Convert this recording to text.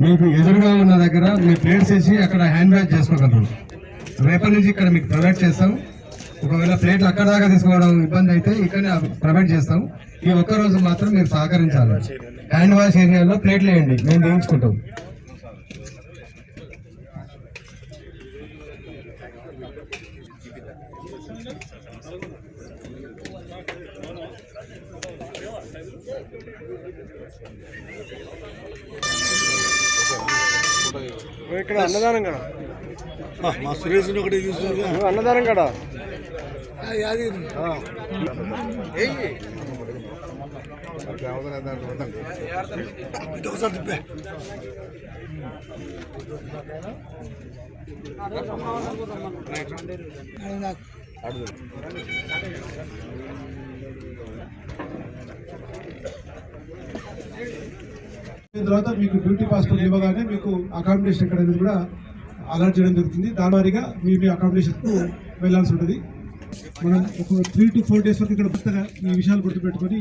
మీకు ఎదురుగా ఉన్న దగ్గర మీ ప్లేట్స్ వేసి అక్కడ హ్యాండ్ వాష్ చేసుకోగలరు. రేపటి నుంచి ఇక్కడ మీకు ప్రొవైడ్ చేస్తాం. ఒకవేళ ప్లేట్లు అక్కడ దాకా తీసుకోవడం ఇబ్బంది అయితే ఇక్కడనే ప్రొవైడ్ చేస్తాం. ఈ ఒక్కరోజు మాత్రం మీరు సహకరించాలి. హ్యాండ్ వాష్ ఏరియాలో ప్లేట్లు వేయండి, మేము వేయించుకుంటాం. ఇక్కడ అన్నదానం కదా మా సురేష్ ఒకటి తీసుకున్నా అన్నదానం కదా తర్వాత మీకు డ్యూటీ పాస్పోర్ట్ ఇవ్వగానే మీకు అకామిడేషన్ ఎక్కడ అనేది కూడా అలర్ట్ చేయడం జరుగుతుంది. దాని వారీగా మీ అకామిడేషన్కు వెళ్లాల్సి ఉంటుంది. మనం ఒక 3 to 4 days వరకు ఇక్కడ కొత్తగా ఈ విషయాలు గుర్తుపెట్టుకొని